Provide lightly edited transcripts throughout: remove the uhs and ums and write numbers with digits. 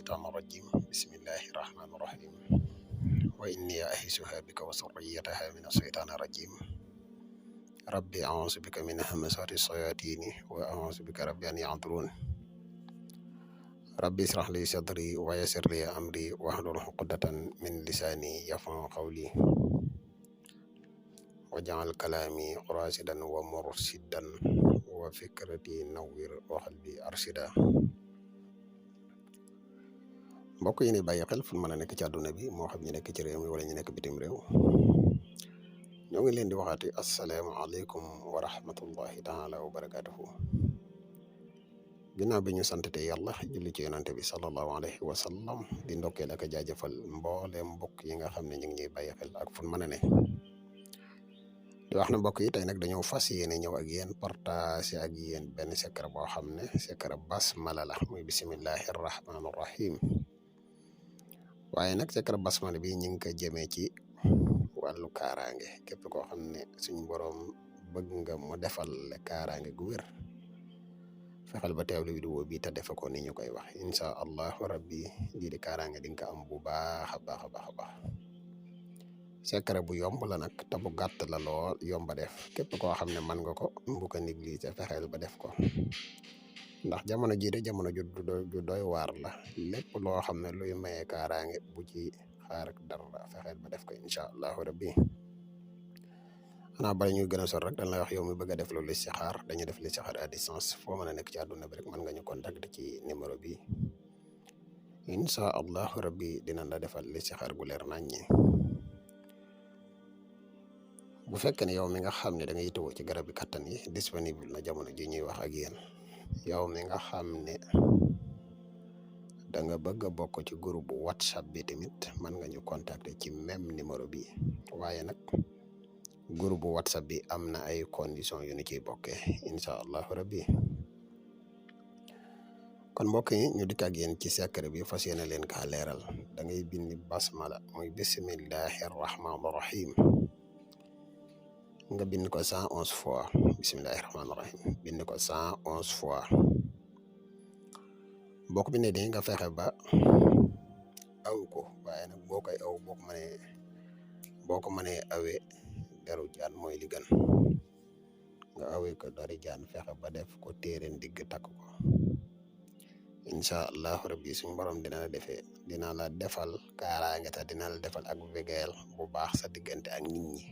الشيطان الرجيم بسم الله الرحمن الرحيم وإني أعيذها بك وذريتها من الشيطان الرجيم ربي أعوذ بك من همزات الشياطين وأعوذ بك ربي أن يحضرون ربي اشرح لي صدري ويسر لي أمري واحلل عقدة من لساني يفقهوا قولي واجعل كلامي راشدا ومرشدا وفكرتي نوّر وقلبي أرشدا mbokk yi ni bàyyi xel fu mën a nekk ci àdduna bi moo xam ñu nekk ci réew mi wala ñu nekk bitim réew ñoo ngi leen di waxaati asalaamaaleykum wa rahmatullahi taala wa barakatuhu ginnaaw bi ñu santete yàlla julli ci yonante bi sallallahu alayhi wa sallam di ndokkeel ak a jaajëfal mbooleem mbokk yi nga xam ne ñu ngi ñuy bàyyi xel ak fu mën a ne di wax na mbokk yi tey nag dañoo fas yéene ñëw ak yéen partage ak yéen benn secret boo xam ne secret basmala la muy bisimillahi rahmaani rahim waaye nag secret basmala bi ñu ngi ko jëmee ci wàllu kaaraange képp koo xam ne suñ boroom bëgg nga mu defal kaaraange gu wér fexeel ba teewlu vidéo bi te defe ko ni ñu koy wax incha allahu rabbi lii di kaaraange di nga ko am bu baax a baax a baax a baax secret bu yomb la nag te bu gàtt la lool yomba def képp koo xam ne mën nga ko bu ko négliger fexeel ba def ko ndax jamono jii de jamono ju doy waar la lépp loo xam ne luy maye kaaraange bu ci xaar ak dara fexeel ba def ko incha allahu rabbi xanaa bala ñuy gën a sor rek dañ lay wax yow mi bëgg a def loolu listixaar dañu def listixaar à distance foo mën a nekk ci àdduna bi rek mën nga ñu contacter ci numéro bi incha allahu rabbi dinañ la defal listixaar gu leer naññi bu fekkee ne yow mi nga xam ne da nga yittewoo ci garab bi kattan yi disponible na jamono ji ñuy wax ak yéen yow mi nga xam ne da nga bëgg a bokk ci groupe bu whatsapp bi tamit mën nga ñu contacter ci même numéro bi waaye nag groupe bu whatsapp bi am na ay conditions yu ñu ciy bokkee incha allahu rabbi kon mbokk yi ñu dikk ak yéen ci secret bi fas yéene leen kaa leeral da ngay bind basmala muy bisimillahi rahmaani rahim nga bind ko 111 fois bisimillahi rahmaani rahim bind ko 111 fois boo ko bindee di nga fexe ba aw ko waaye nag boo koy aw boo ko mënee awee deru jaan mooy li gën nga awee ko dari jaan fexe ba def ko téere ndigg takk ko incha allahu rabbi suñu borom dina la defal kaaraange te dina la defal ak wegeel bu baax sa diggante ak nit ñi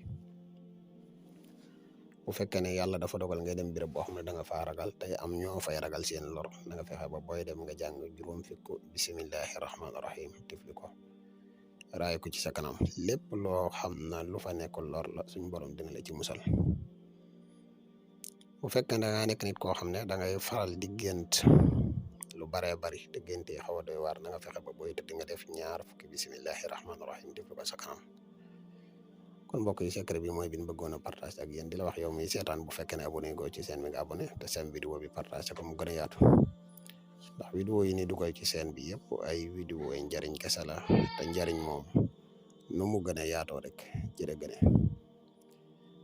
bu fekkee ne yàlla dafa dogal ngay dem béréb boo xam ne da nga faa ragal tey am ñoo fay ragal seen lor da nga fexe ba booy dem nga jàng juróom fukk bisimillahi rahmaani rahim tifli ko raay ko ci sa kanam lépp loo xam na lu fa nekkul lor la suñ borom dina la ci musal bu fekkee ne da nga nekk nit koo xam ne da ngay faral di gént lu baree bari te gént yi xaw a doy waar da nga fexe ba booy tëdd nga def ñaar fukki bisimillahi rahmaani rahim tifli ko sa kanam kon mbokk yi secret bi mooy bi ñu bëggoon a partage ak yéen di la wax yow mi seetaan bu fekkee ne abonné goo ci seen bi nga abonné te seen vidéo bi partage ko mu gën a yaatu ndax vidéo yi ni dugal ci seen bi yëpp ay vidéo yi njariñ kese la te njariñ moom nu mu gën a yaatoo rek jërë gëne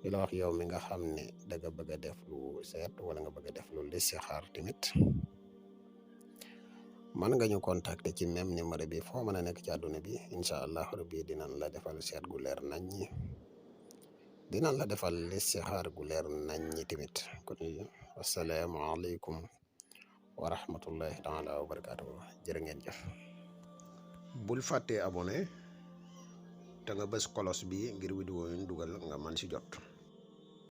di la wax yow mi nga xam ne da nga bëgg a def lu seet wala nga bëgg a def lu listixaar tamit mën nga ñu contacter ci même numéro bi foo mën a nekk ci àdduna bi incha allahu rabbi dinañ la defal seet gu leer naññi dinañ la defal listixaar gu leer naññi tamit kon asalaamaaleykum wa rahmatullahi taala wa barakatuhu jërë ngeen jëf bul fàttee abonné te nga bës kolos bi ngir vidéo yu ñu dugal nga mën si jot